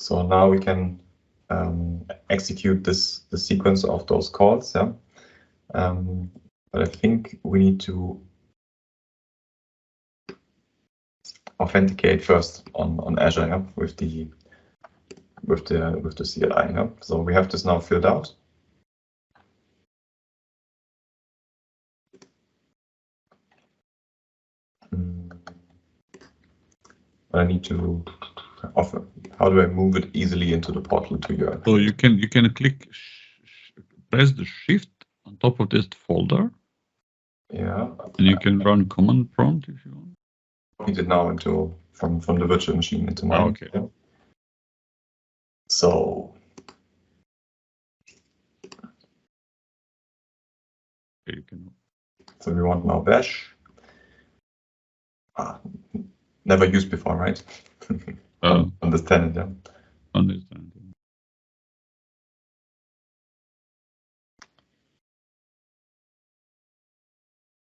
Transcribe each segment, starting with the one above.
So now we can execute the sequence of those calls. Yeah. But I think we need to authenticate first on Azure, yeah, with the CLI. Yeah. So we have this now filled out. But I need to offer. How do I move it easily into the portal to your? So you can click, press the shift on top of this folder. Yeah. And you can run command prompt if you want. Copy it now into from the virtual machine into mine. Oh, okay. Yeah. So. Okay, you can. So we want now bash. Never used before, right? Understand it, yeah. Understand.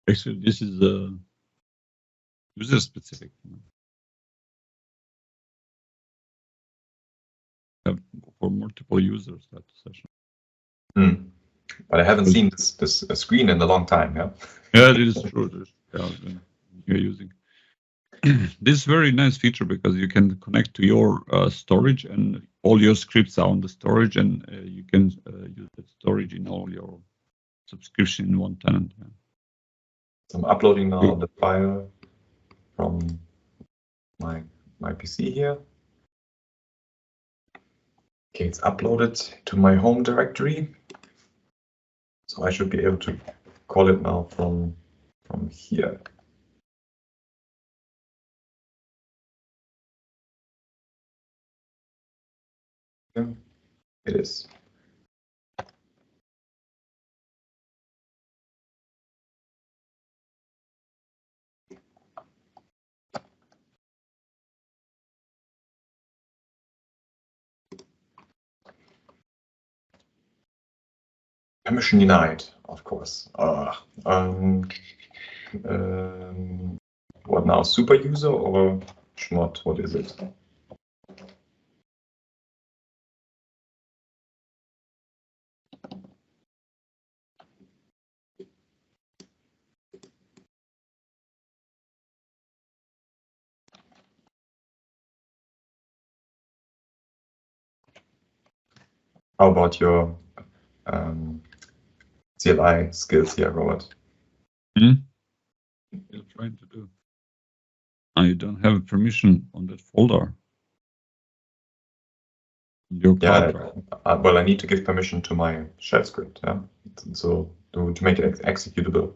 Actually, this is user specific. For multiple users that session. But I haven't seen this screen in a long time. Yeah. Yeah, it is true. Yeah, you're using. This is a very nice feature because you can connect to your storage and all your scripts are on the storage, and you can use that storage in all your subscription in one tenant. Yeah. So I'm uploading now the file from my PC here. Okay, it's uploaded to my home directory. So I should be able to call it now from here. Yeah, it is. Permission denied, of course. What now? Super user or Schmott? What is it? How about your CLI skills here, Robert? You're trying to do. You don't have permission on that folder. Your yeah, right? Well, I need to give permission to my shell script, yeah. So to make it executable.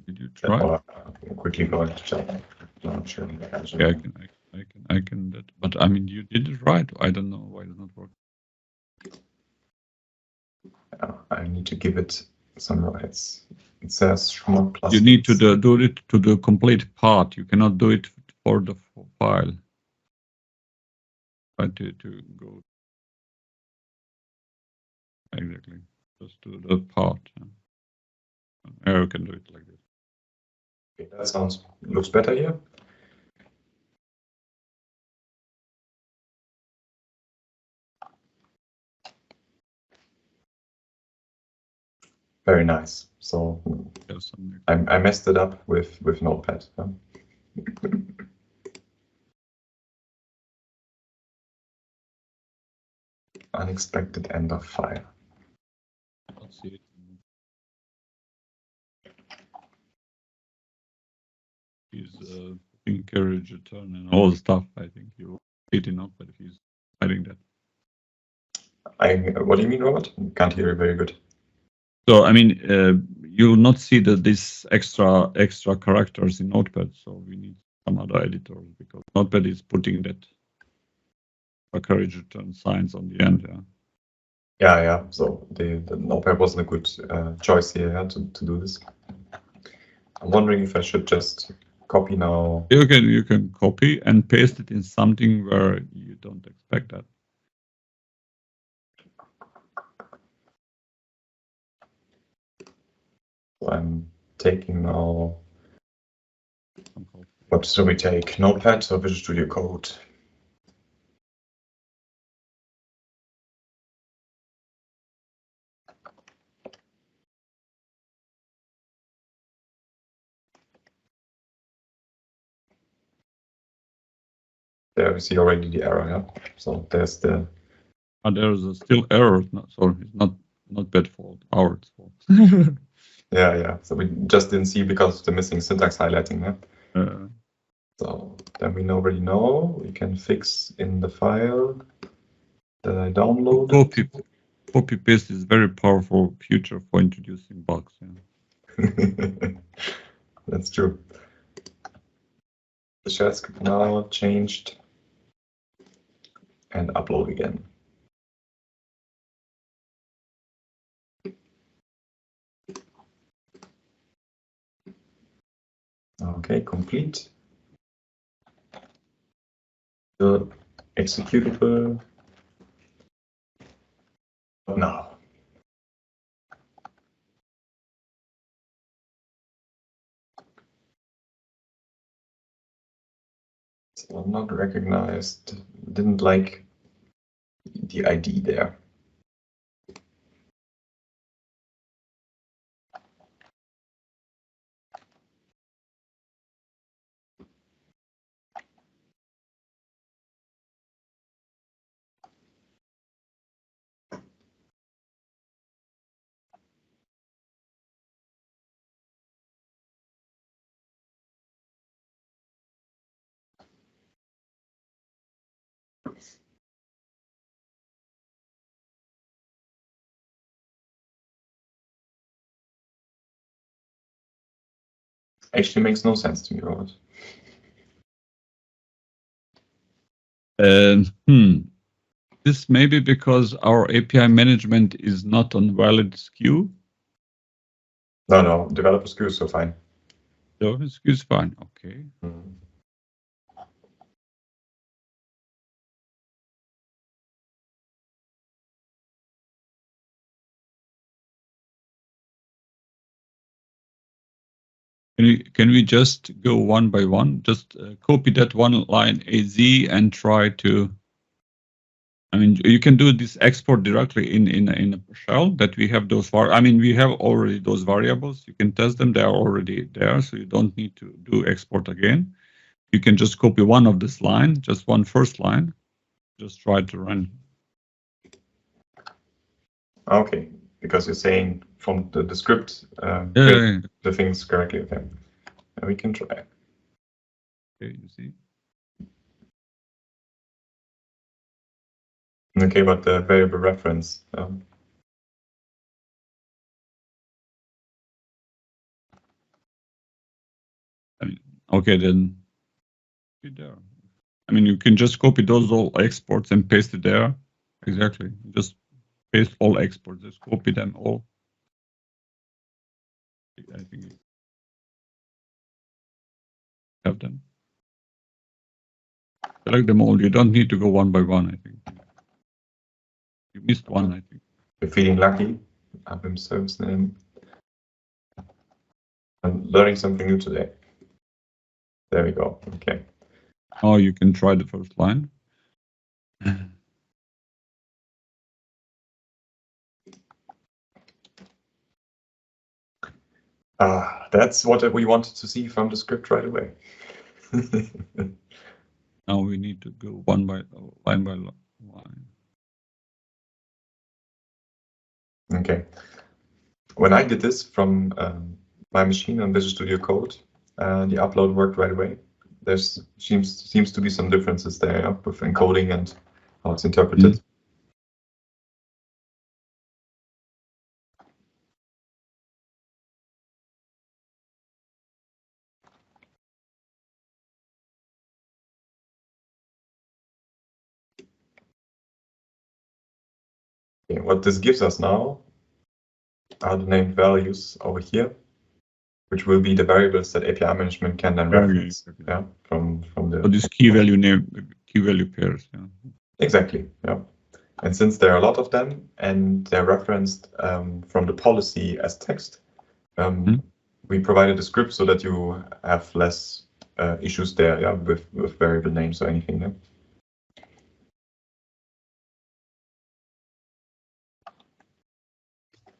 Did you try? Quickly go into chat. Yeah, I can that, but I mean, you did it right. I don't know why it's not working. I need to give it some rights. It says Schmott plus. You need to do it to the complete part. You cannot do it for the file. Try to go exactly just to the part. Yeah, you can do it like this. Okay, that looks better here. Very nice. So yes, I messed it up with Notepad. Unexpected end of file. Let's see it. He's encourage return and all the stuff. I think you hit enough, but if he's hiding that. What do you mean, Robert? Can't hear you very good. So I mean, you'll not see this extra characters in Notepad. So we need some other editors because Notepad is putting that encourage return signs on the end. Yeah. Yeah. So the Notepad wasn't a good choice here to do this. I'm wondering if I should just copy now. You can copy and paste it in something where you don't expect that. So I'm taking now, what should we take? Notepad or Visual Studio Code? There we see already the error, yeah? So there's the... There's still error, so it's not bad fault, our fault. Yeah. So we just didn't see because of the missing syntax highlighting, yeah? So then we already know we can fix in the file that I downloaded. Copy paste is very powerful feature for introducing bugs. Yeah. That's true. The shell script now changed and upload again. Okay, complete. The executable now. So not recognized, didn't like the ID there. Actually makes no sense to me, Robert. This may be because our API management is not on valid SKU. No, developer SKU is so fine. Developer SKU is fine, okay. Can we just go one by one? Just copy that one line AZ and try to. I mean, you can do this export directly in a shell that we have those. We have already those variables. You can test them; they are already there, so you don't need to do export again. You can just copy one of this line, just one first line. Just try to run. Okay, because you're saying from the script, the things correctly. Okay, we can try. Okay, you see. Okay, but the variable reference. Okay, then there. You can just copy those all exports and paste it there. Exactly. Just paste all exports. Just copy them all. I think you have them. Select them all. You don't need to go one by one, I think. You missed one, I think. You're feeling lucky. Abim service name. I'm learning something new today. There we go. Okay. Oh, you can try the first line. That's what we wanted to see from the script right away. Now we need to go line by line. Okay. When I did this from my machine on Visual Studio Code, the upload worked right away. There seems to be some differences there with encoding and how it's interpreted. Okay, what this gives us now are the named values over here, which will be the variables that API management can then reference. Yeah, from the. So this key value pairs. Yeah. Exactly. Yeah. And since there are a lot of them and they're referenced from the policy as text, we provided a script so that you have less issues there, yeah, with variable names or anything. Yeah?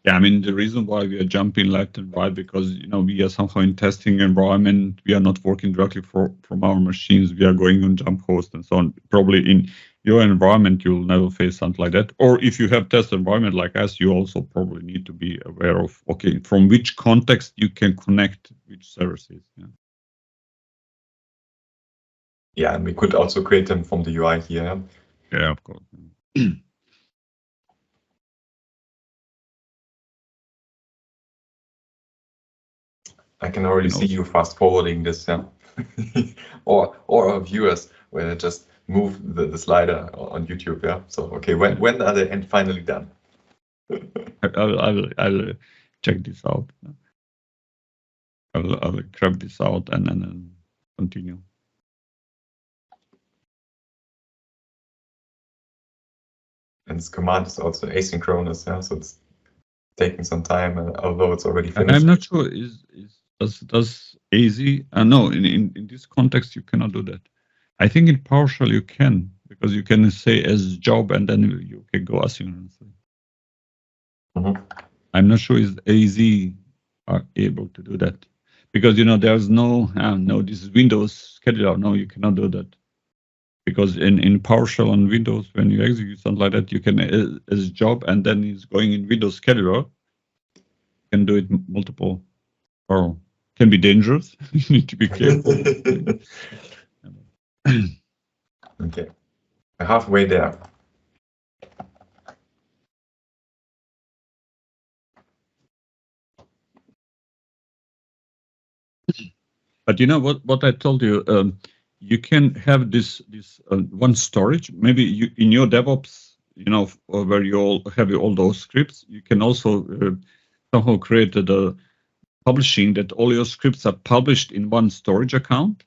Yeah, I mean, the reason why we are jumping left and right, because, you know, we are somehow in testing environment. We are not working directly from our machines. We are going on jump host and so on. Probably in your environment, you'll never face something like that. Or if you have test environment like us, you also probably need to be aware of, okay, from which context you can connect which services. Yeah. Yeah, and we could also create them from the UI here. Yeah, of course. I can already see you fast forwarding this, yeah. or our viewers where they just move the slider on YouTube, yeah. So okay, when are they finally done? I'll check this out. I'll grab this out and then continue. And this command is also asynchronous, yeah. So it's taking some time, although it's already finished. I'm not sure does AZ no, in this context you cannot do that. I think in PowerShell you can, because you can say as job and then you can go asynchronously. I'm not sure is AZ are able to do that, because, you know, there's no this is Windows scheduler. No, you cannot do that, because in PowerShell on Windows, when you execute something like that, you can as job and then it's going in Windows scheduler. You can do it multiple. Or can be dangerous. You need to be careful. Okay, we're halfway there. But you know what I told you, you can have this one storage. Maybe you in your DevOps, you know, where you all have all those scripts. You can also somehow create the publishing that all your scripts are published in one storage account.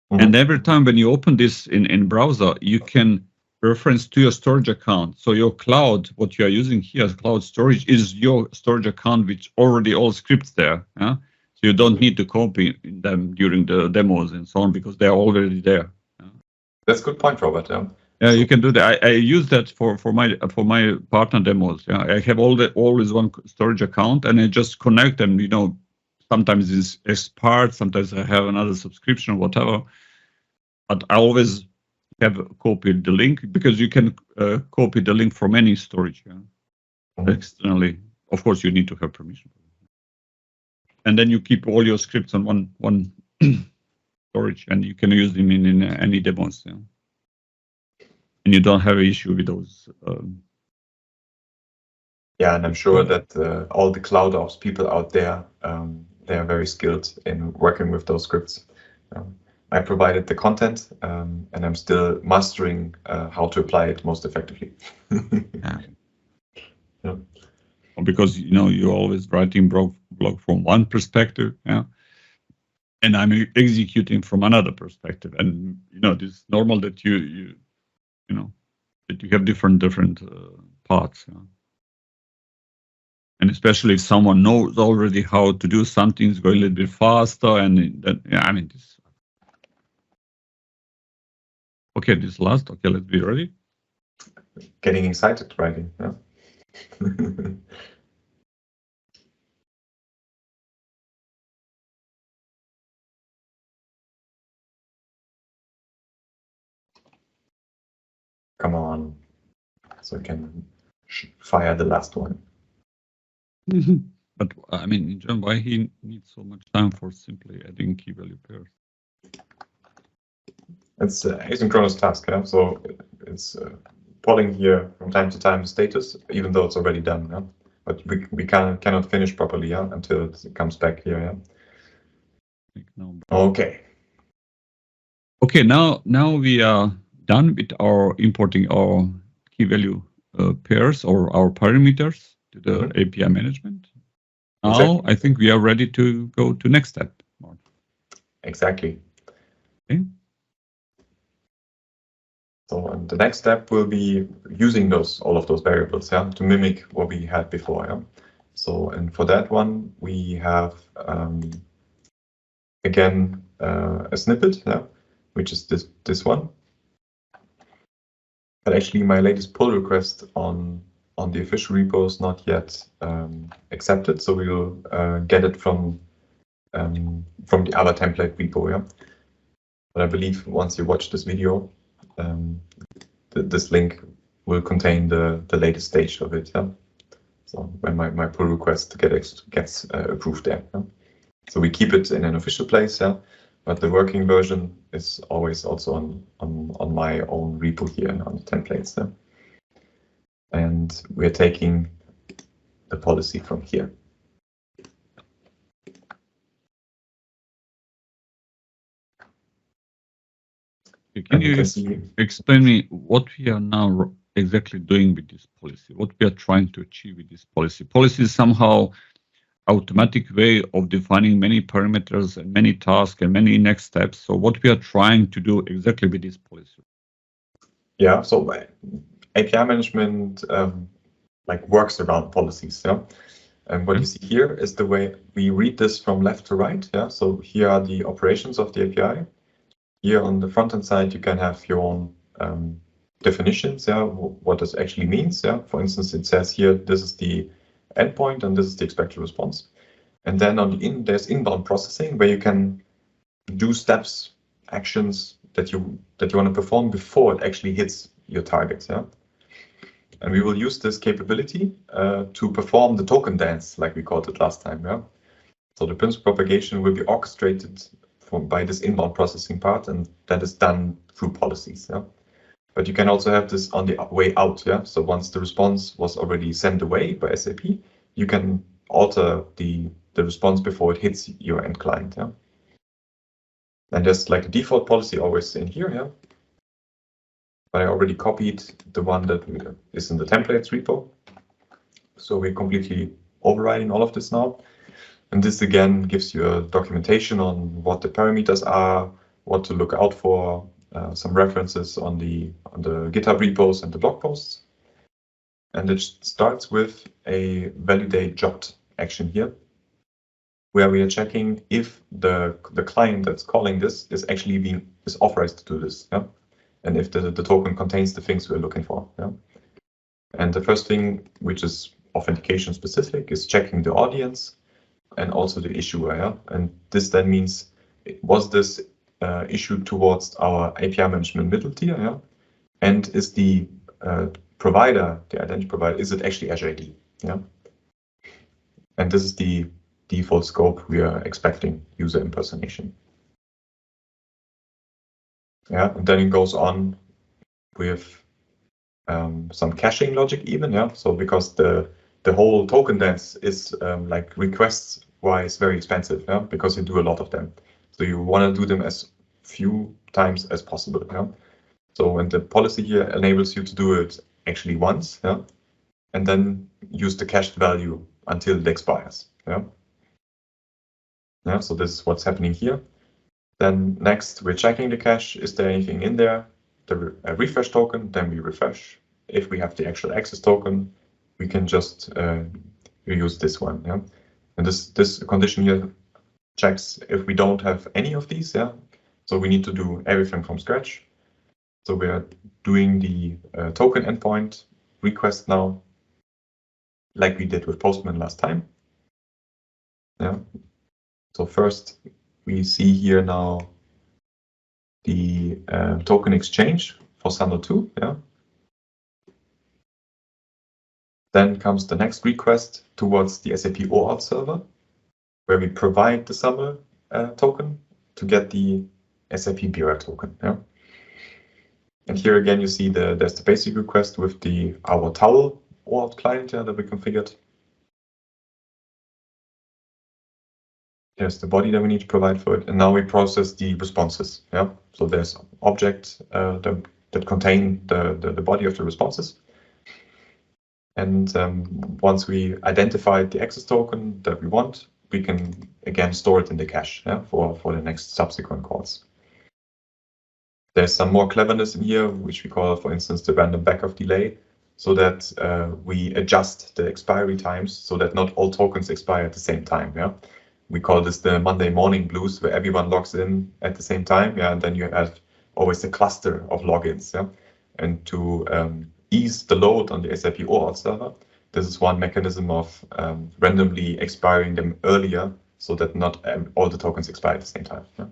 And every time when you open this in browser, you can reference to your storage account. So your cloud, what you are using here as cloud storage, is your storage account, which already all scripts there. Yeah? So you don't need to copy them during the demos and so on, because they're already there. Yeah? That's a good point, Robert. Yeah, you can do that. I use that for my partner demos. Yeah, I have always one storage account, and I just connect them. You know, sometimes it's as part, sometimes I have another subscription, whatever. But I always have copied the link, because you can copy the link from any storage externally. Of course, you need to have permission. And then you keep all your scripts on one storage, and you can use them in any demos. Yeah. And you don't have an issue with those. Yeah, and I'm sure that all the cloud ops people out there, they are very skilled in working with those scripts. I provided the content, and I'm still mastering how to apply it most effectively. Yeah. Because, you know, you're always writing blog from one perspective, yeah, and I'm executing from another perspective, and you know, it's normal that you know that you have different parts, yeah. And especially if someone knows already how to do something, it's going a little bit faster, and then, yeah, I mean this. Okay, this last. Okay, let's be ready. Getting excited writing. Yeah. Come on, so I can fire the last one. But I mean, in general, why he needs so much time for simply adding key value pairs? It's an asynchronous task, yeah? So it's polling here from time to time the status, even though it's already done. Yeah? But we cannot finish properly, yeah, until it comes back here. Yeah. Okay. Okay, now we are done with our importing our key value pairs or our parameters to the API management. Now exactly. I think we are ready to go to next step, Mark. Exactly. Okay. So the next step will be using all of those variables, yeah, to mimic what we had before. Yeah. So, and for that one, we have, again, a snippet, yeah, which is this one. But actually, my latest pull request on the official repo is not yet accepted, so we will get it from the other template repo, yeah. But I believe once you watch this video, this link will contain the latest stage of it, yeah. So when my pull request gets approved there, yeah? So we keep it in an official place, yeah. But the working version is always also on my own repo here on the templates, yeah? And we're taking the policy from here. Can you explain me what we are now exactly doing with this policy? What we are trying to achieve with this policy? Policy is somehow automatic way of defining many parameters and many tasks and many next steps. So what we are trying to do exactly with this policy? Yeah, so API management like works around policies, yeah. And what you see here is the way we read this from left to right, yeah. So here are the operations of the API. Here on the front-end side, you can have your own definitions, yeah, what this actually means, yeah. For instance, it says here, this is the endpoint and this is the expected response. And then on the there's inbound processing where you can do steps, actions that you want to perform before it actually hits your target, yeah. And we will use this capability to perform the token dance, like we called it last time, yeah. So the principal propagation will be orchestrated by this inbound processing part, and that is done through policies, yeah. But you can also have this on the way out, yeah. So once the response was already sent away by SAP, you can alter the response before it hits your end client, yeah. And there's like a default policy always in here, yeah. But I already copied the one that is in the templates repo. So we're completely overriding all of this now. And this again gives you a documentation on what the parameters are, what to look out for, some references on the GitHub repos and the blog posts. And it starts with a validate job action here, where we are checking if the client that's calling this is actually is authorized to do this, yeah, and if the token contains the things we're looking for, yeah. And the first thing, which is authentication specific, is checking the audience and also the issuer, yeah. And this then means, was this issued towards our API management middle tier, yeah, and is the provider, the identity provider, is it actually Azure AD, yeah. And this is the default scope we are expecting user impersonation. Yeah, and then it goes on with some caching logic even, yeah. So because the whole token dance is like requests wise very expensive, yeah, because you do a lot of them. So you want to do them as few times as possible, yeah. So and the policy here enables you to do it actually once, yeah, and then use the cached value until it expires, yeah. Yeah, so this is what's happening here. Then next, we're checking the cache. Is there anything in there? A refresh token, then we refresh. If we have the actual access token, we can just use this one, yeah. And this condition here checks if we don't have any of these, yeah. So we need to do everything from scratch. So we are doing the token endpoint request now, like we did with Postman last time. Yeah. So first, we see here now the token exchange for SAML 2. Yeah. Then comes the next request towards the SAP OAuth server, where we provide the SAML token to get the SAP BR token. Yeah. And here again, you see there's the basic request with our towel OAuth client, yeah, that we configured. There's the body that we need to provide for it, and now we process the responses. Yeah, so there's objects that contain the body of the responses, and once we identify the access token that we want, we can again store it in the cache, yeah, for the next subsequent calls. There's some more cleverness in here, which we call, for instance, the random backup delay. so that we adjust the expiry times so that not all tokens expire at the same time. Yeah, we call this the Monday morning blues, where everyone logs in at the same time. Yeah, and then you have always a cluster of logins. Yeah, and to ease the load on the SAP OAuth server, this is one mechanism of randomly expiring them earlier so that not all the tokens expire at the same time. Yeah?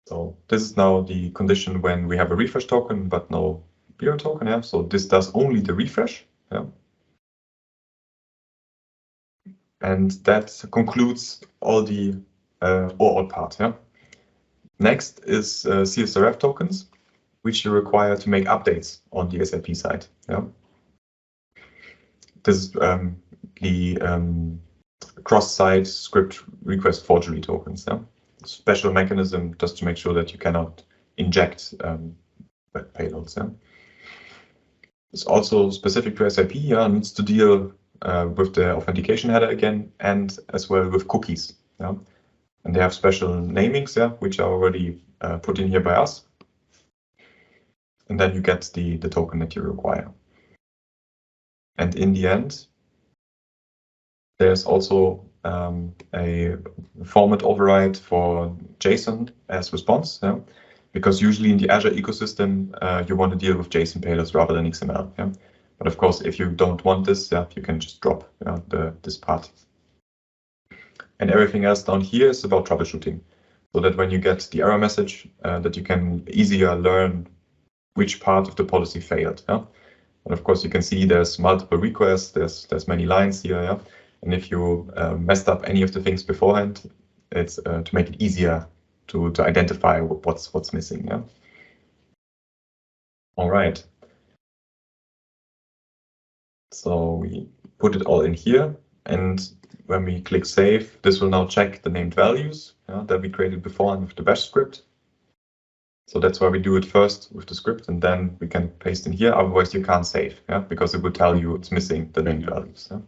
So this is now the condition when we have a refresh token, but no beer token. Yeah? So this does only the refresh. Yeah? And that concludes all the OAuth part. Yeah? Next is Csrf tokens, which you require to make updates on the SAP side. Yeah? This is the cross-site script request forgery tokens. Yeah? Special mechanism just to make sure that you cannot inject payloads. Yeah? It's also specific to SAP. Yeah? Needs to deal with the authentication header again, and as well with cookies. Yeah? And they have special namings, yeah, which are already put in here by us. And then you get the token that you require. And in the end, there's also a format override for JSON as response, yeah? Because usually in the Azure ecosystem, you want to deal with JSON payloads rather than XML. Yeah? But of course, if you don't want this, yeah, you can just drop this part. And everything else down here is about troubleshooting, so that when you get the error message, that you can easier learn which part of the policy failed. Yeah? And of course, you can see there's multiple requests, there's many lines here. Yeah? And if you messed up any of the things beforehand, it's to make it easier to identify what's missing. Yeah? All right. So we put it all in here, and when we click save, this will now check the named values that we created beforehand with the bash script. So that's why we do it first with the script, and then we can paste in here. Otherwise, you can't save, because it will tell you it's missing the named values. Yeah?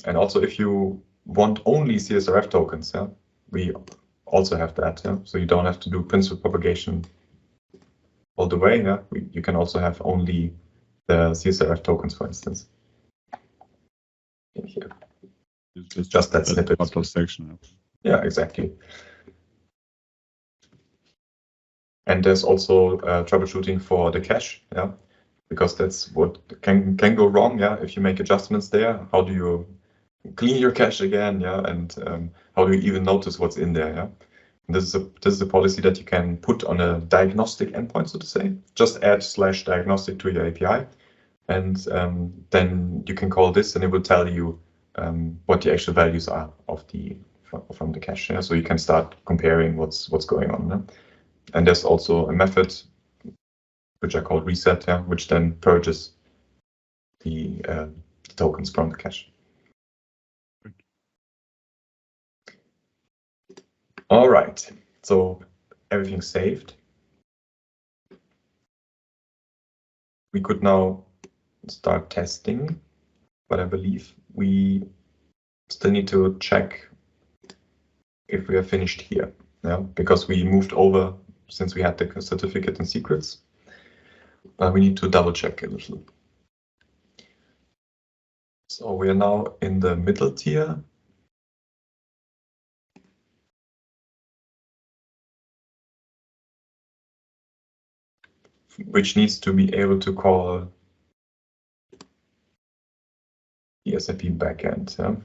And also, if you want only Csrf tokens, we also have that. Yeah? So you don't have to do principal propagation all the way. Yeah? You can also have only the Csrf tokens, for instance, in here. It's just that snippet. Section. Yeah, exactly. And there's also troubleshooting for the cache, yeah, because that's what can go wrong, yeah. If you make adjustments there, how do you clean your cache again, yeah, and how do you even notice what's in there, yeah? And this is a policy that you can put on a diagnostic endpoint, so to say. Just add /diagnostic to your API, and then you can call this, and it will tell you what the actual values are of from the cache. Yeah? So you can start comparing what's going on. Yeah? And there's also a method which I call reset, yeah, which then purges the tokens from the cache. All right, so everything's saved. We could now start testing, but I believe we still need to check if we are finished here, yeah, because we moved over since we had the certificate and secrets. We need to double check a little. So we are now in the middle tier. Which needs to be able to call the SAP backend. Yeah?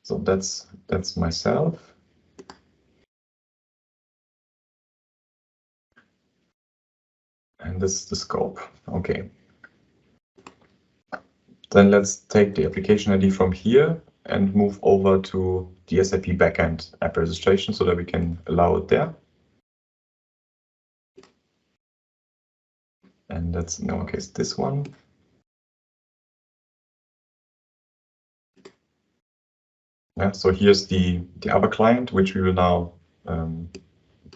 So that's myself. And this is the scope. Okay. Then let's take the application ID from here and move over to the SAP backend app registration so that we can allow it there. And that's in our case this one. Yeah, so here's the other client, which we will now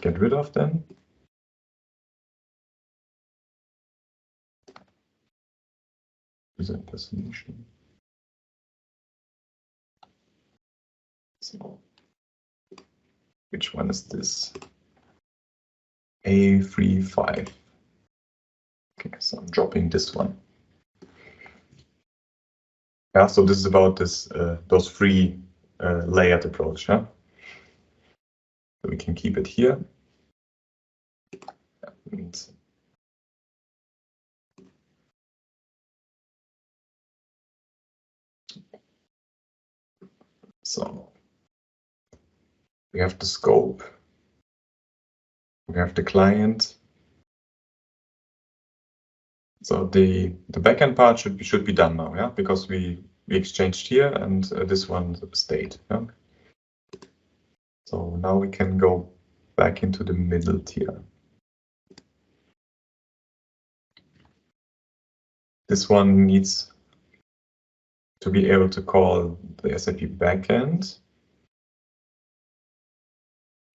get rid of then. User impersonation. So which one is this? A35. Okay, so I'm dropping this one. Yeah, so this is about this those three layered approach. Yeah, so we can keep it here. And so we have the scope, we have the client. So the backend part should be done now, yeah, because we exchanged here and this one stayed. Yeah? So now we can go back into the middle tier. This one needs to be able to call the SAP backend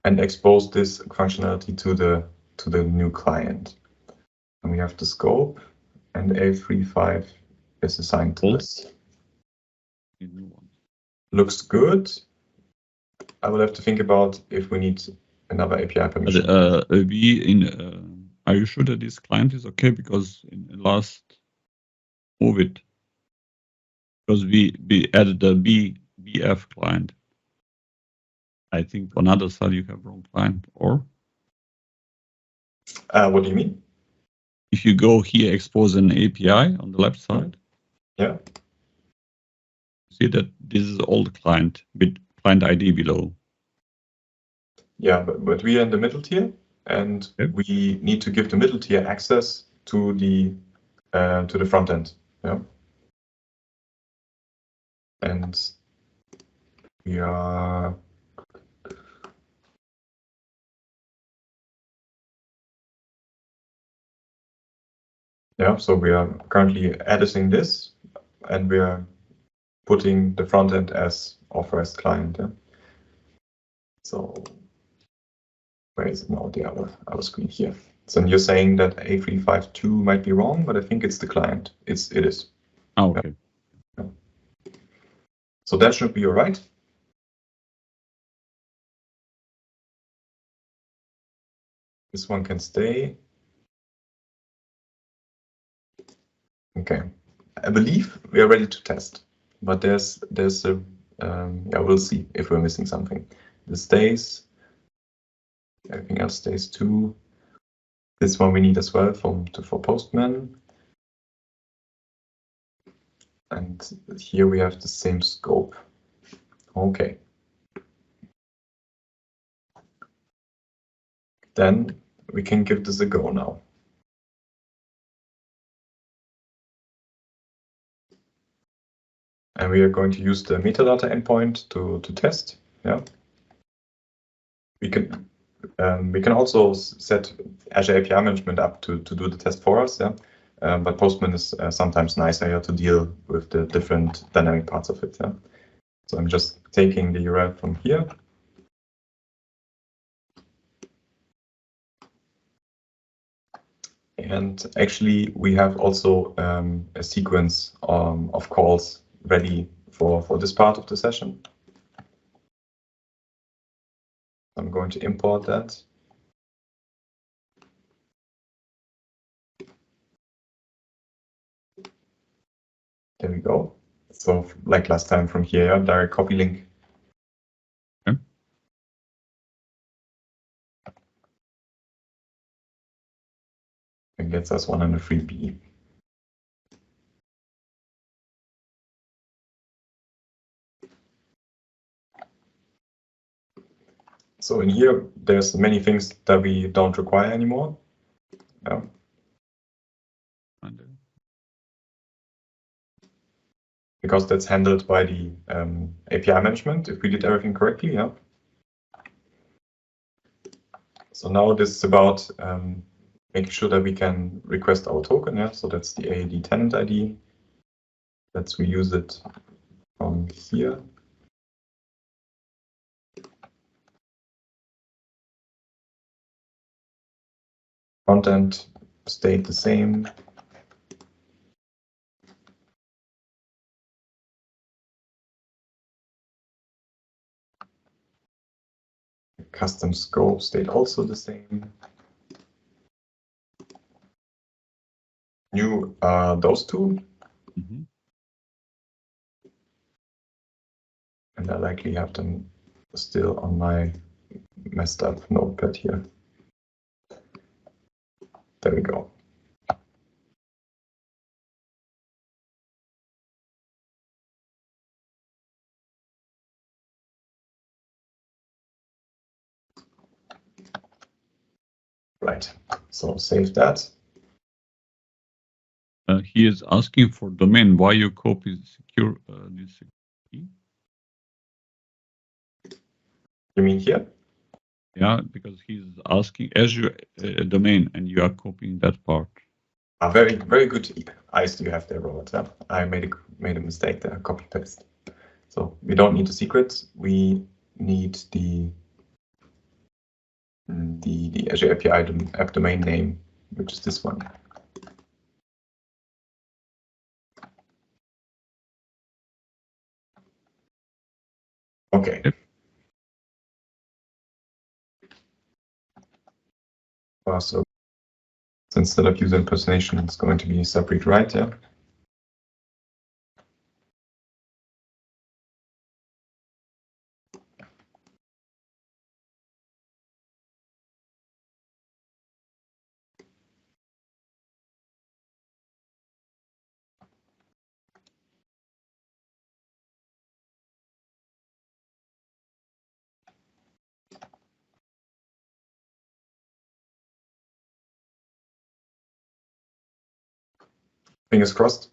and expose this functionality to the new client. And we have the scope, and A35 is assigned to this. Looks good. I will have to think about if we need another API permission. Are you sure that this client is okay? Because in the last OAuth, because we added the BF client. I think on other side you have wrong client, or? What do you mean? If you go here, expose an API on the left side. Yeah. See that this is all the client with client ID below. Yeah, but we are in the middle tier, and we need to give the middle tier access to the front end. Yeah. And we are so we are currently editing this, and we are putting the front end as authorized client. Yeah? So where is it now? The other screen here. So you're saying that A352 might be wrong, but I think it's the client. It is. Oh, okay. Yeah. So that should be all right. This one can stay. Okay, I believe we are ready to test, but there's a yeah, we'll see if we're missing something. This stays. Everything else stays too. This one we need as well for Postman. And here we have the same scope. Okay. Then we can give this a go now. And we are going to use the metadata endpoint to test. Yeah. We can also set Azure API management up to do the test for us. Yeah. But Postman is sometimes nicer to deal with the different dynamic parts of it. Yeah? So I'm just taking the URL from here. And actually, we have also a sequence of calls ready for this part of the session. I'm going to import that. There we go. So like last time from here, direct copy link. Okay. And gets us 103B. So in here, there's many things that we don't require anymore. Yeah. Because that's handled by the API management, if we did everything correctly, yeah. So now this is about making sure that we can request our token, yeah. So that's the AAD tenant ID. Let's reuse it from here. Content stayed the same. custom scope stayed also the same. New those two. Mm-hmm. And I likely have them still on my messed up notepad here. There we go. Right, so save that. He is asking for domain. Why you copy secure this key? You mean here? Yeah, because he's asking Azure domain, and you are copying that part. Very, very good eyes you have there, Robert. Yeah, I made a mistake there. Copy paste. So we don't need the secret. We need the Azure API app domain name, which is this one. Okay. Yep. So instead of user impersonation, it's going to be separate, right? Yeah. Fingers crossed.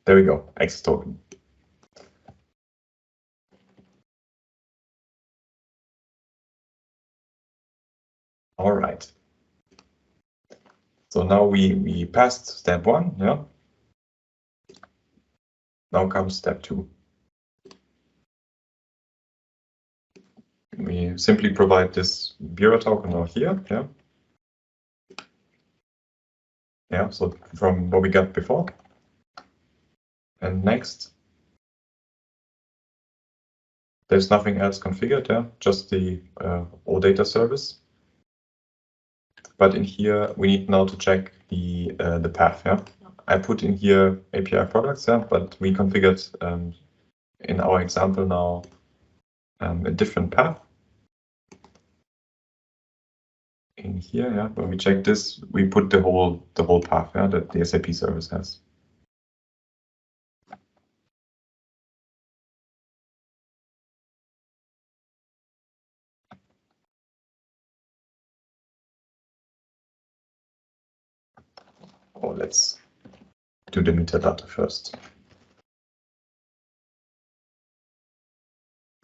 There we go. Access token. All right. So now we passed step 1. Yeah. Now comes step 2. We simply provide this bureau token over here. Yeah. Yeah. So from what we got before. And next, there's nothing else configured. Yeah. Just the OData service. But in here, we need now to check the path. Yeah. I put in here API products. Yeah. But we configured in our example now a different path. In here, yeah, when we check this, we put the whole path, yeah, that the SAP service has. Oh, let's do the metadata first.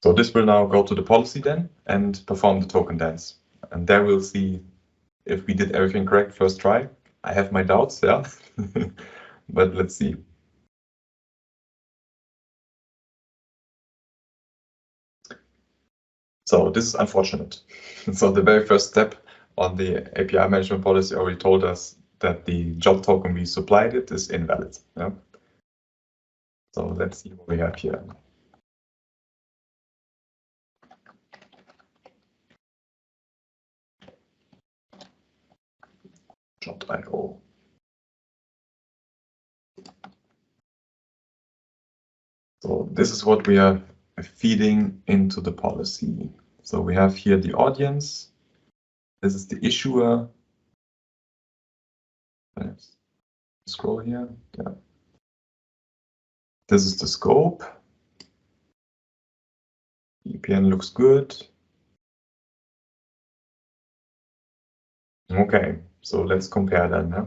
So this will now go to the policy then and perform the token dance. And there we'll see if we did everything correct first try. I have my doubts, yeah, but let's see. So this is unfortunate. So the very first step on the API management policy already told us that the job token we supplied it is invalid. Yeah? So let's see what we have here. .io. So this is what we are feeding into the policy. So we have here the audience. This is the issuer. Let's scroll here. Yeah. This is the scope. EPN looks good. Okay, so let's compare that now.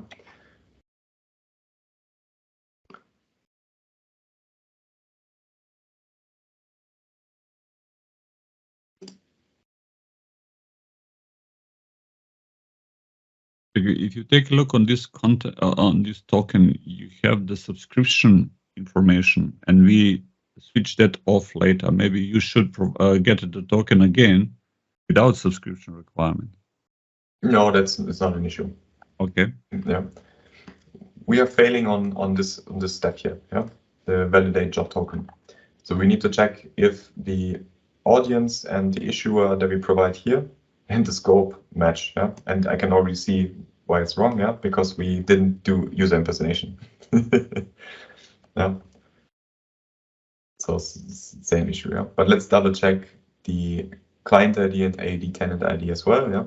If you take a look on this content on this token, you have the subscription information, and we switch that off later. Maybe you should get the token again without subscription requirement. No, it's not an issue. Okay. Yeah, we are failing on this step here. Yeah, the validate job token. So we need to check if the audience and the issuer that we provide here and the scope match. Yeah, and I can already see why it's wrong. Yeah, because we didn't do user impersonation. Yeah. So same issue. Yeah, but let's double check the client ID and AAD tenant ID as well. Yeah.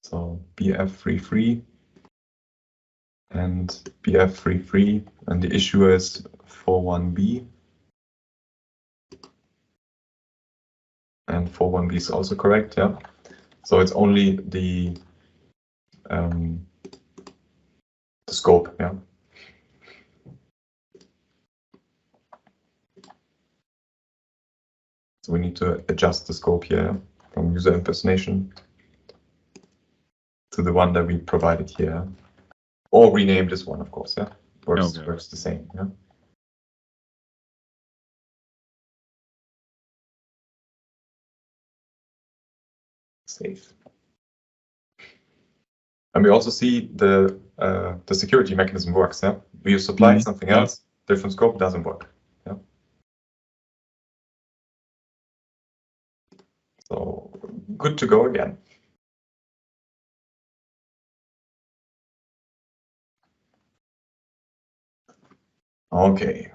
So BF33 and BF33, and the issuer is 41B. And 41B is also correct, yeah. So it's only the scope, yeah. So we need to adjust the scope here from user impersonation to the one that we provided here. Or rename this one, of course, yeah. Works the same, yeah. Save. And we also see the security mechanism works, yeah. We supply something else, different scope doesn't work. Yeah. So good to go again. Okay.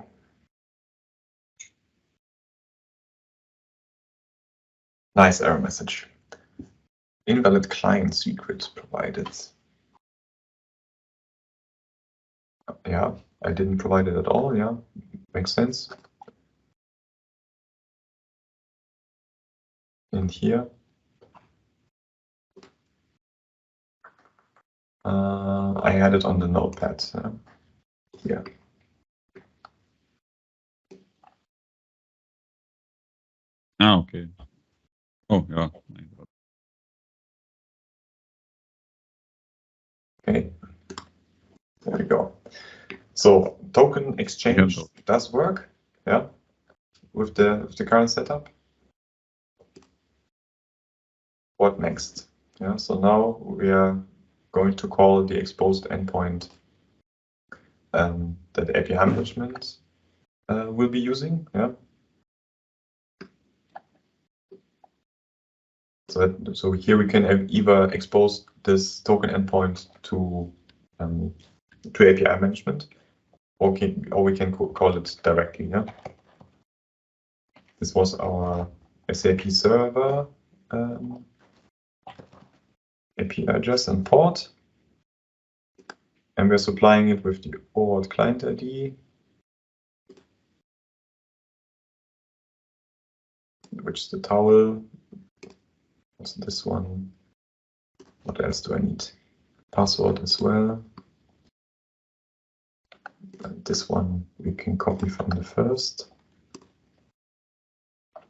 Nice error message. Invalid client secret provided. Yeah, I didn't provide it at all. Yeah, makes sense. And here, I had it on the notepad. Here. Ah, okay. Oh, yeah. Okay. There we go. So token exchange does work. Yeah, with the current setup. What next? Yeah. So now we are going to call the exposed endpoint that API management will be using. Yeah. So here we can either expose this token endpoint to API management, or we can call it directly. Yeah. This was our SAP server IP address and port, and we're supplying it with the OAuth client ID, which is the towel. What's this one? What else do I need? Password as well. And this one we can copy from the first,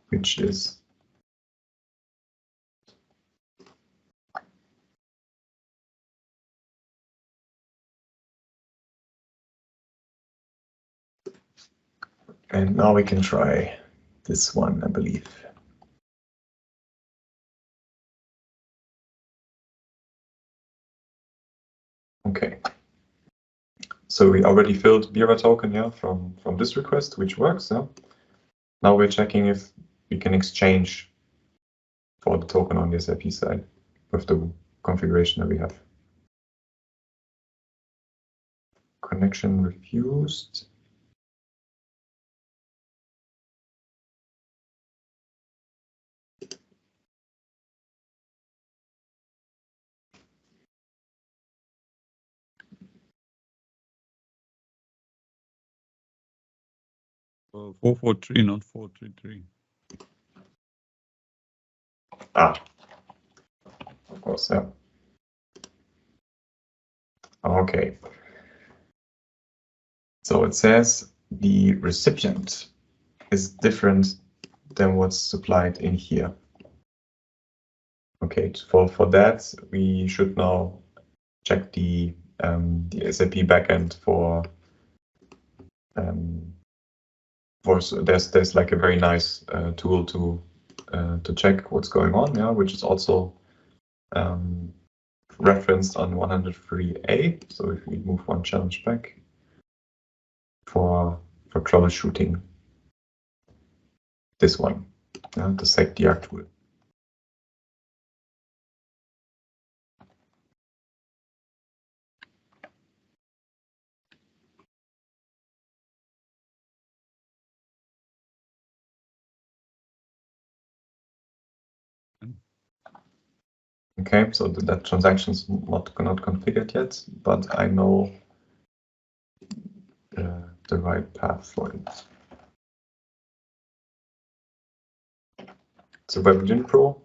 which is and now we can try this one, I believe. Okay. So we already filled Bira token, yeah, from this request, which works. Yeah. Now we're checking if we can exchange for the token on the SAP side with the configuration that we have. Connection refused. So 443, not 433. Ah, of course, yeah. Okay. So it says the recipient is different than what's supplied in here. Okay, for that we should now check the SAP backend for there's like a very nice tool to check what's going on, yeah, which is also referenced on 103A. So if we move one challenge back for troubleshooting this one, the SAC tool. Okay, so that transaction is not configured yet, but I know the right path for it. So WebGen Pro.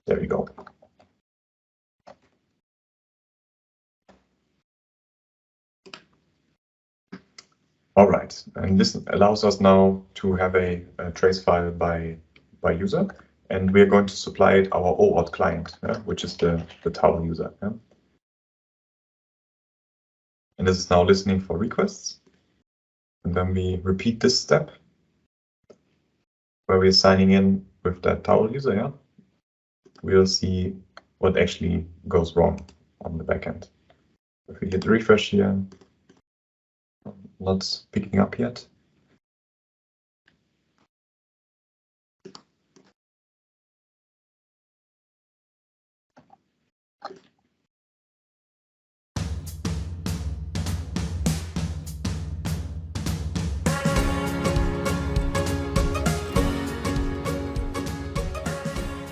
There we go. All right, and this allows us now to have a trace file by user, and we are going to supply it our OAuth client, which is the towel user. And this is now listening for requests. And then we repeat this step where we're signing in with that towel user. We'll see what actually goes wrong on the backend. If we hit refresh here, not picking up yet.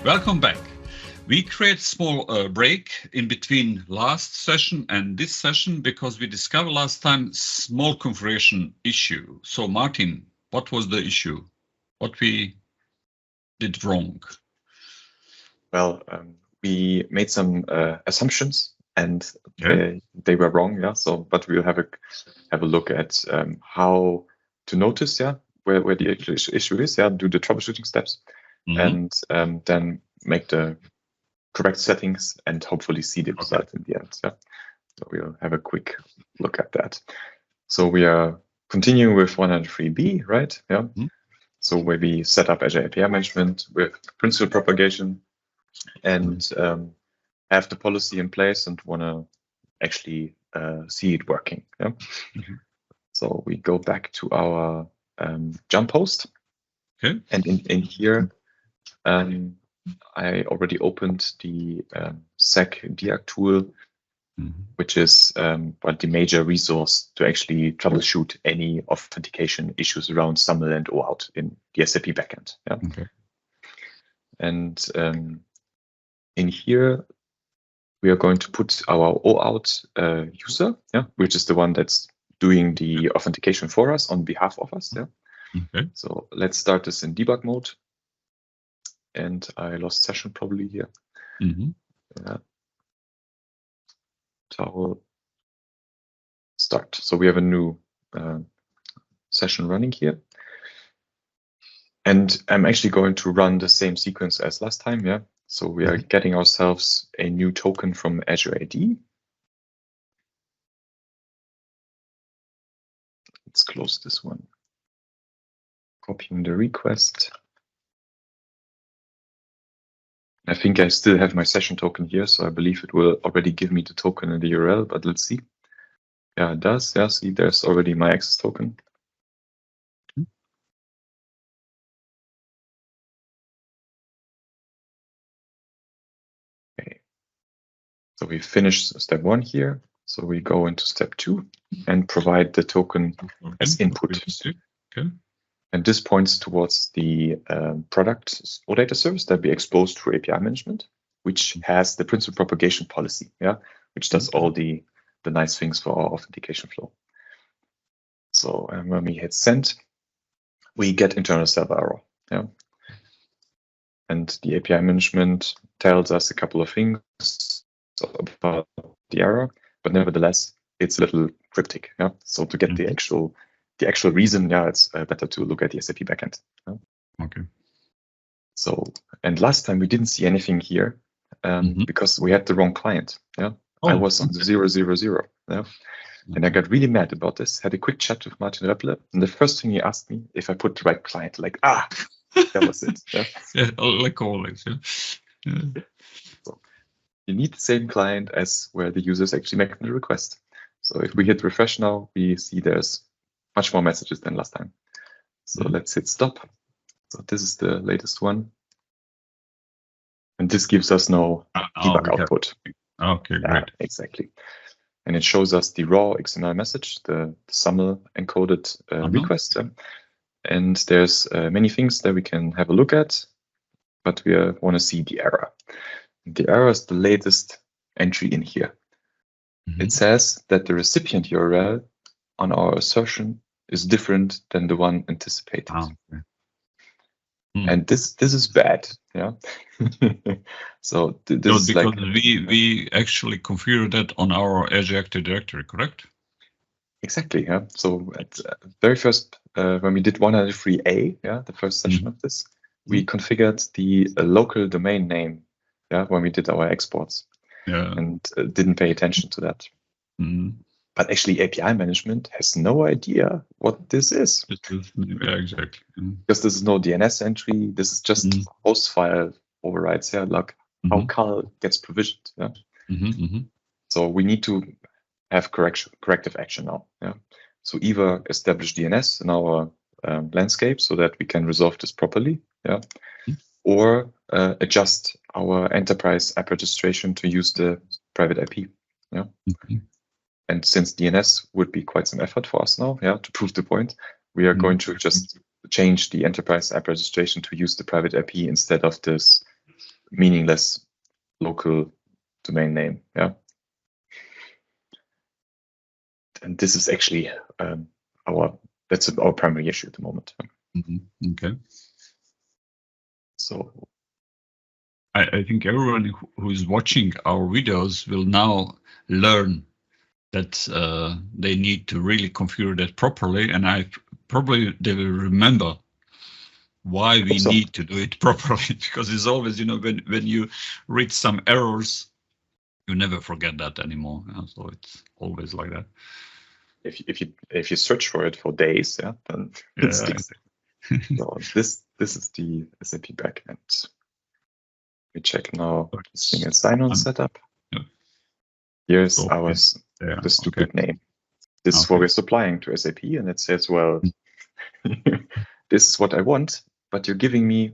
Welcome back. We create small break in between last session and this session because we discovered last time small configuration issue. So Martin, what was the issue? What we did wrong? Well, we made some assumptions and they were wrong. So, but we'll have a look at how to notice, where the actual issue is. Do the troubleshooting steps. And then make the correct settings and hopefully see the result in the end. So we'll have a quick look at that. So we are continuing with 103B, right? So where we set up Azure API management with Principal Propagation and have the policy in place and want to actually see it working. So we go back to our jump host. And in here, I already opened the SAC tool, which is the major resource to actually troubleshoot any authentication issues around SAML and OAuth in the SAP backend. And in here, we are going to put our OAuth user, which is the one that's doing the authentication for us on behalf of us. So let's start this in debug mode. And I lost session probably here. Towel start. So we have a new session running here. And I'm actually going to run the same sequence as last time. So we are getting ourselves a new token from Azure AD. Let's close this one. Copying the request. I think I still have my session token here, so I believe it will already give me the token in the URL, but let's see. Yeah, it does. See, there's already my access token. Okay. So we finished step 1 here. So we go into step 2 and provide the token as input. And this points towards the product OData service that we exposed through API management, which has the Principal Propagation policy, which does all the nice things for our authentication flow. So when we hit send, we get internal server error. And the API management tells us a couple of things about the error, but nevertheless, it's a little cryptic. So to get the actual reason, it's better to look at the SAP backend. Okay. So, and last time we didn't see anything here because we had the wrong client. Yeah, I was on the 000. Yeah. And I got really mad about this, had a quick chat with Martin Röppler, and the first thing he asked me if I put the right client, like, that was it. Yeah, yeah, like always. Yeah. So you need the same client as where the user is actually making the request. So if we hit refresh now, we see there's much more messages than last time. So let's hit stop. So this is the latest one. And this gives us no debug output. Okay, great. Yeah, exactly. And it shows us the raw XML message, the SAML encoded request. And there's many things that we can have a look at, but we want to see the error. The error is the latest entry in here. It says that the recipient URL on our assertion is different than the one anticipated. And this is bad. Yeah. So this is because like we actually configure that on our Azure Active Directory, correct? Exactly. Yeah. So at very first, when we did 193A, yeah, the first session of this, we configured the local domain name. Yeah, when we did our exports, and didn't pay attention to that. But actually, API management has no idea what this is. Yeah, exactly. Because this is no DNS entry. This is just host file overrides. Yeah, like how CAL gets provisioned. Yeah. So we need to have corrective action now. Yeah. So either establish DNS in our landscape so that we can resolve this properly. Yeah. Or adjust our enterprise app registration to use the private IP. Yeah. And since DNS would be quite some effort for us now, yeah, to prove the point, we are going to just change the enterprise app registration to use the private IP instead of this meaningless local domain name. Yeah. And this is actually that's our primary issue at the moment. Okay. So I think everyone who is watching our videos will now learn that they need to really configure that properly, and they will remember why we need to do it properly, because it's always, when you read some errors, you never forget that anymore. So it's always like that. If you search for it for days, yeah, then it sticks. So this is the SAP backend. We check now single sign-on setup. Here's the stupid name. This is what we're supplying to SAP, and it says, well, this is what I want, but you're giving me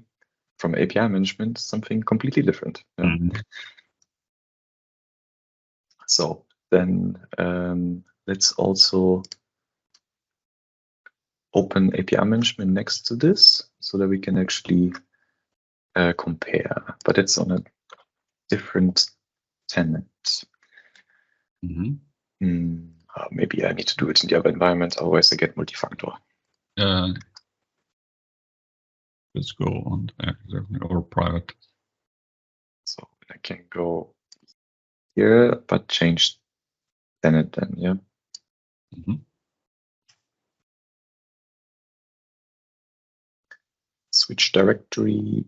from API management something completely different. Yeah? So then let's also open API management next to this so that we can actually compare, but it's on a different tenant. Maybe I need to do it in the other environment, otherwise I get multi-factor. Let's go on exactly, or private. So I can go here, but change tenant then, yeah. Switch directory.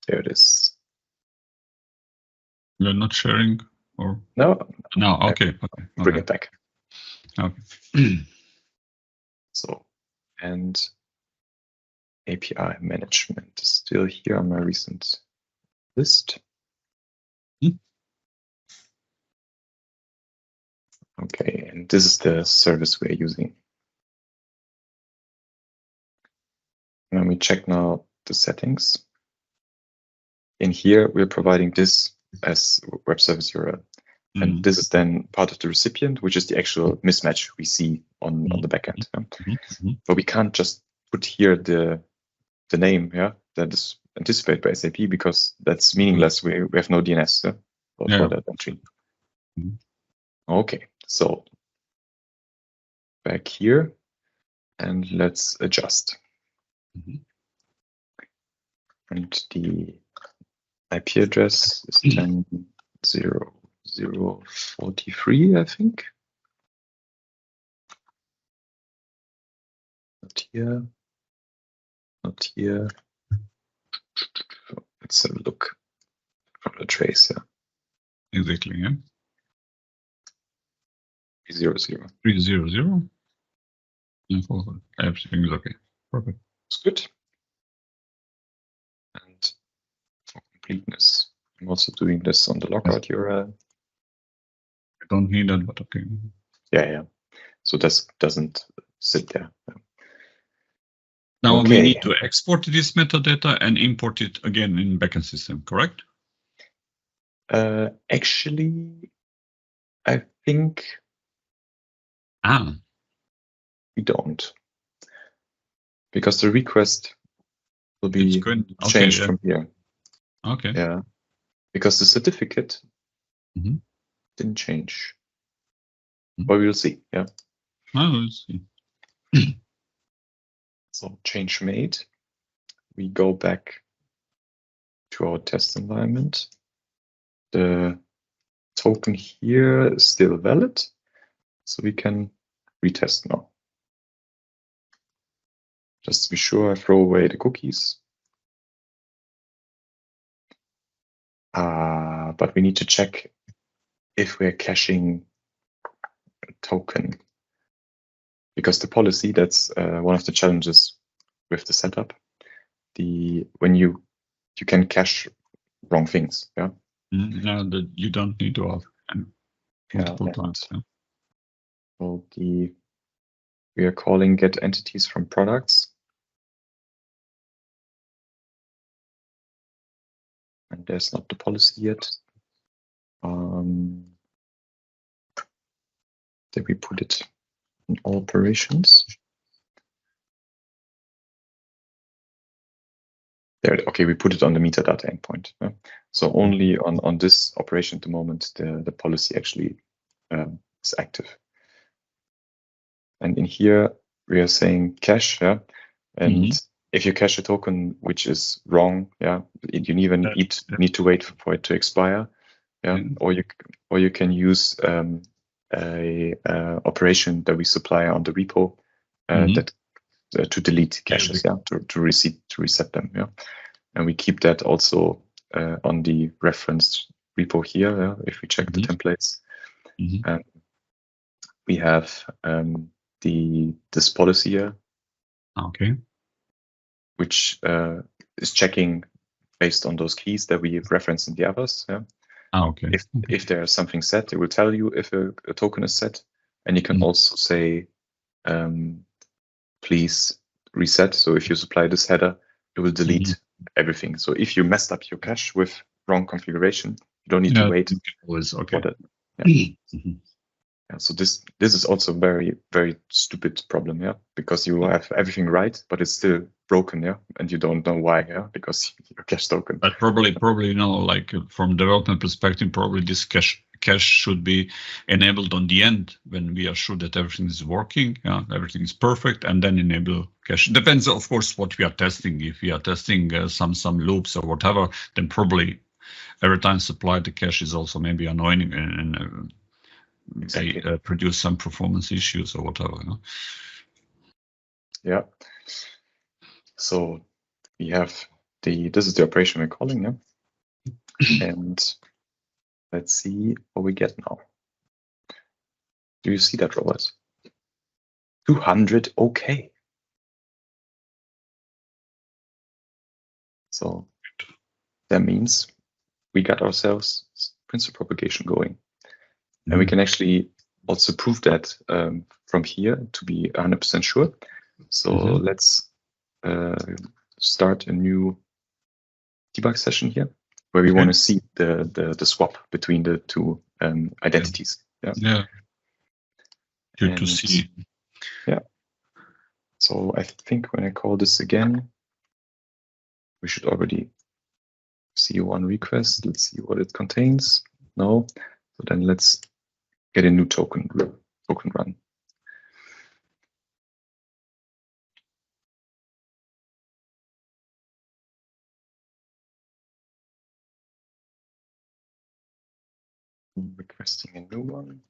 There it is. You're not sharing, or no? Okay. Bring it back. Okay. So, and API management is still here on my recent list. Okay, and this is the service we're using. Let me check now the settings. In here, we're providing this as web service URL. And this is then part of the recipient, which is the actual mismatch we see on the backend. But we can't just put here the name, that is anticipated by SAP, because that's meaningless. We have no DNS for that entry. Okay, so back here, and let's adjust. And the IP address is 10.0.0.43, I think. Not here. Not here. Let's have a look from the trace. Yeah. Exactly. Yeah. 300. 300. Everything is okay. Perfect. It's good. And for completeness, I'm also doing this on the logout URL. I don't need that, but okay. Yeah. So this doesn't sit there. Now Okay. we need to export this metadata and import it again in backend system, correct? Actually, I think we don't, because the request will be changed from here. Okay. Yeah, because the certificate didn't change. But we'll see. Yeah. We'll see. So change made. We go back to our test environment. The token here is still valid, so we can retest now. Just to be sure, I throw away the cookies. But we need to check if we're caching a token, because the policy, that's one of the challenges with the setup. When you can cache wrong things. Yeah. No, that you don't need to have multiple times. Yeah. So we are calling get entities from products. And there's not the policy yet. Did we put it in all operations? There, okay, we put it on the metadata endpoint. Yeah? So only on this operation at the moment, the policy actually is active. And in here, we are saying cache, yeah? And if you cache a token which is wrong, yeah, you even need to wait for it to expire, yeah, or you can use a operation that we supply on the repo that to delete caches, yeah, to reset them, yeah, and we keep that also on the referenced repo here, yeah, if we check the templates, and we have this policy here, okay, which is checking based on those keys that we referenced in the others, yeah. Okay. If there's something set, it will tell you if a token is set, and you can also say, please reset. So if you supply this header, it will delete everything. So if you messed up your cache with wrong configuration, you don't need to wait. Always okay. Yeah, so this is also a very, very stupid problem, yeah, because you have everything right, but it's still broken, yeah, and you don't know why, yeah, because your cache token. But probably, like from development perspective, probably this cache should be enabled on the end when we are sure that everything is working, yeah, everything is perfect, and then enable cache. Depends, of course, what we are testing. If we are testing some loops or whatever, then probably every time supply the cache is also maybe annoying and exactly. They produce some performance issues or whatever. You know? Yeah. So we have this is the operation we're calling, yeah. And let's see what we get now. Do you see that, Robert? 200, okay. So that means we got ourselves principal propagation going. And we can actually also prove that from here to be 100% sure. So let's start a new debug session here, where we want to see the swap between the two identities. Yeah. Good to see. Yeah. So I think when I call this again, we should already see one request. Let's see what it contains. No. So then let's get a new token run. I'm requesting a new one.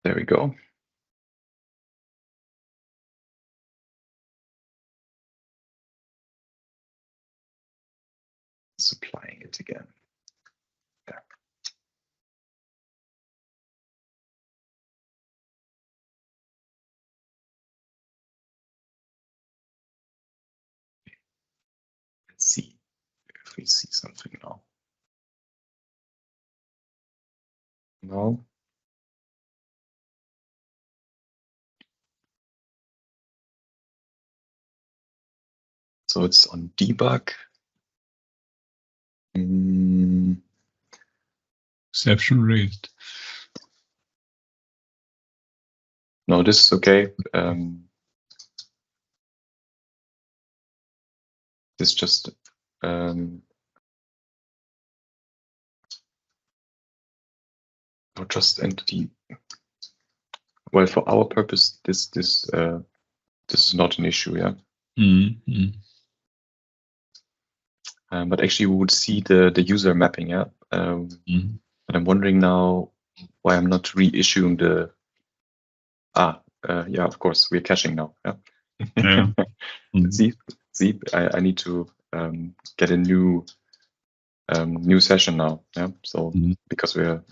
There we go. Supplying it again. There. Let's see if we see something now. No. So it's on debug. Exception raised. No, this is okay. This just just entity. Well, for our purpose, this is not an issue, yeah. Mm-hmm. But actually, we would see the user mapping, yeah. And I'm wondering now why I'm not reissuing the. Yeah, of course, we're caching now. Yeah. Yeah. See, I need to get a new session now. Yeah. So because we're,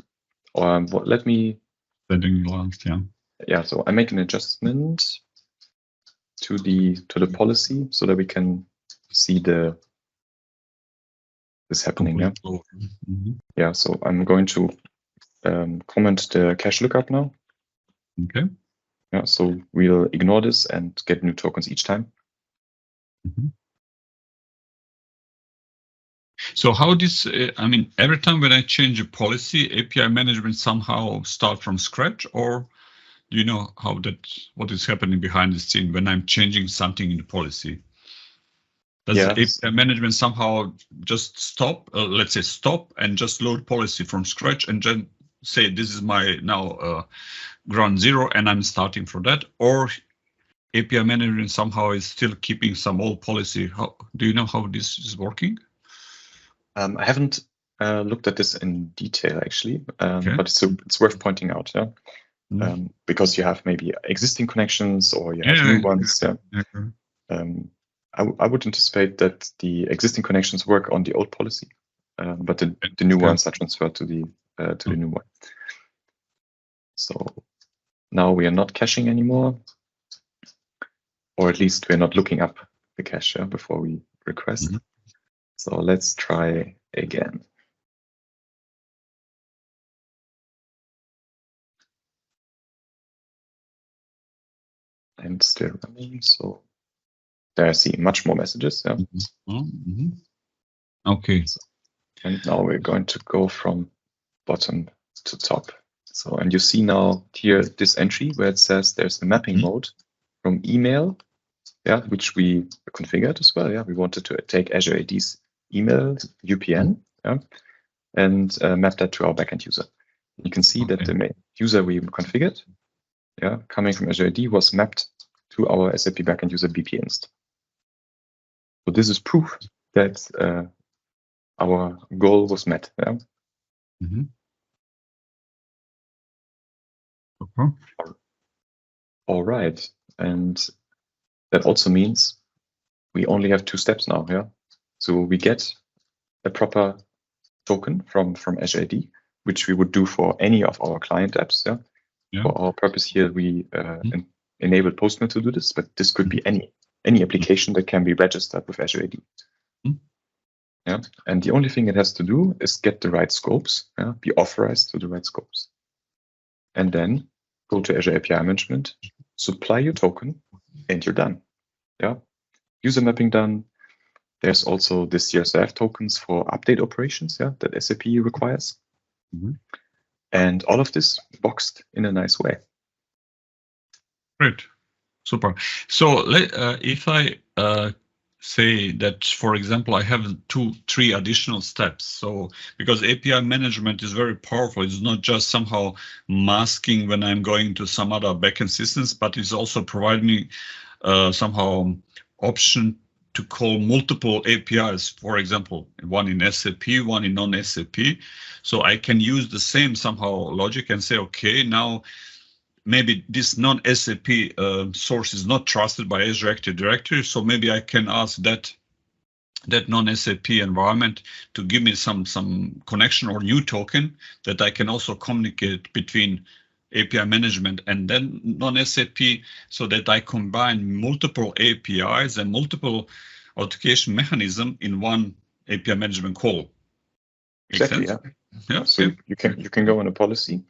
let me. Setting last, yeah. Yeah. So I make an adjustment to the policy so that we can see this happening. Yeah. Yeah. So I'm going to comment the cache lookup now. Okay. Yeah, so we'll ignore this and get new tokens each time. So how this, I mean, every time when I change a policy, API management somehow start from scratch, or do you know what is happening behind the scene when I'm changing something in the policy? Does API management somehow just stop, let's say stop and just load policy from scratch and then say, this is my now ground zero and I'm starting from that, or API management somehow is still keeping some old policy? How do you know how this is working? I haven't looked at this in detail actually, but it's worth pointing out, yeah. Because you have maybe existing connections or you have new ones. Yeah. I would anticipate that the existing connections work on the old policy, but the new ones are transferred to the new one. So now we are not caching anymore, or at least we're not looking up the cache before we request. So let's try again. And still running. So there I see much more messages. Yeah. Okay. So, and now we're going to go from bottom to top. So, and you see now here this entry where it says there's the mapping mode from email, yeah, which we configured as well. Yeah, we wanted to take Azure AD's email UPN, yeah, and map that to our backend user. You can see that the user we configured, yeah, coming from Azure AD was mapped to our SAP backend user BP-inst. So this is proof that our goal was met. Yeah. All right, and that also means we only have 2 steps now. Yeah, so we get a proper token from Azure AD, which we would do for any of our client apps. Yeah. For our purpose here, we enable Postman to do this, but this could be any application that can be registered with Azure AD. Yeah, and the only thing it has to do is get the right scopes, be authorized to the right scopes, and then go to Azure API Management, supply your token, and you're done. Yeah, user mapping done. There's also the Csrf tokens for update operations, yeah, that SAP requires. And all of this boxed in a nice way. Great, super. So if I say that, for example, I have 2-3 additional steps. So because API management is very powerful, it's not just somehow masking when I'm going to some other backend systems, but it's also providing me somehow option to call multiple APIs, for example, one in SAP, one in non-SAP. So I can use the same somehow logic and say, okay, now maybe this non-SAP source is not trusted by Azure Active Directory, so maybe I can ask that non-SAP environment to give me some connection or new token that I can also communicate between API management and then non-SAP, so that I combine multiple APIs and multiple authentication mechanism in one API management call. Exactly. Yeah. So you can go on a policy,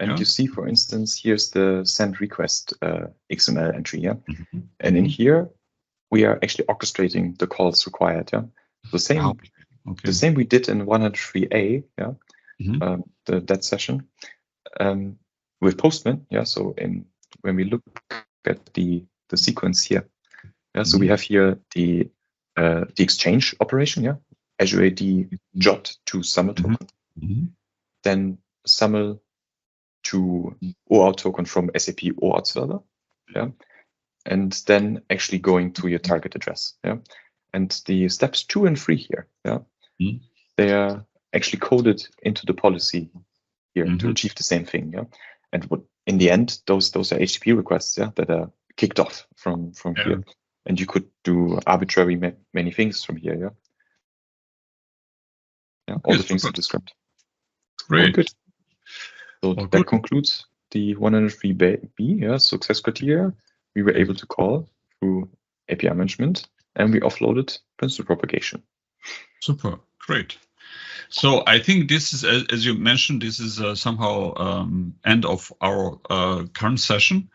and you see, for instance, here's the send request XML entry. Yeah, and in here we are actually orchestrating the calls required. Yeah, the same we did in 103A. Yeah, that session with Postman. Yeah, so when we look at the sequence here, yeah, so we have here the exchange operation. Yeah, Azure AD jot to SAML token, then SAML to OAuth token from SAP OAuth server. Yeah. And then actually going to your target address. Yeah. And the steps 2 and 3 here, yeah, they are actually coded into the policy here to achieve the same thing. Yeah. And what in the end, those are HTTP requests, yeah, that are kicked off from here. And you could do arbitrary many things from here, yeah. Yeah, all the things I described. Great. Good. So that concludes the 103B, yeah, success criteria. We were able to call through API management, and we offloaded Principal Propagation. Super, great. So I think this is, as you mentioned, this is somehow end of our current session.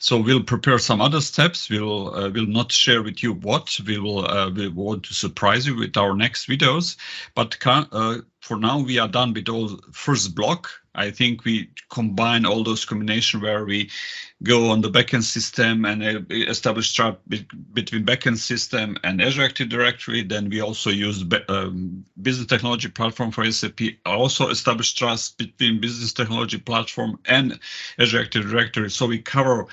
So we'll prepare some other steps. We'll not share with you what we want to surprise you with our next videos. But for now, we are done with all first block. I think we combine all those combinations where we go on the backend system and establish trust between backend system and Azure Active Directory. Then we also use business technology platform for SAP. Also establish trust between business technology platform and Azure Active Directory. So we cover,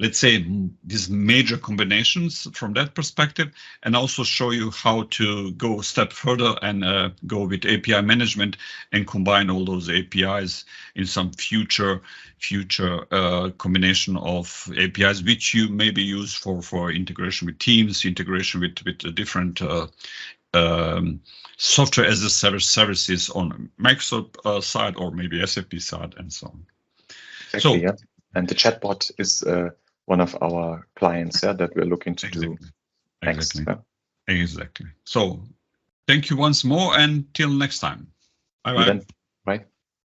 let's say, these major combinations from that perspective, and also show you how to go a step further and go with API management and combine all those APIs in some future combination of APIs, which you maybe use for integration with Teams, integration with different software as a service services on Microsoft side or maybe SAP side and so on. Exactly, yeah. And the chatbot is one of our clients, yeah, that we're looking to do next. Exactly. Yeah. Exactly. So thank you once more, and till next time. Bye bye.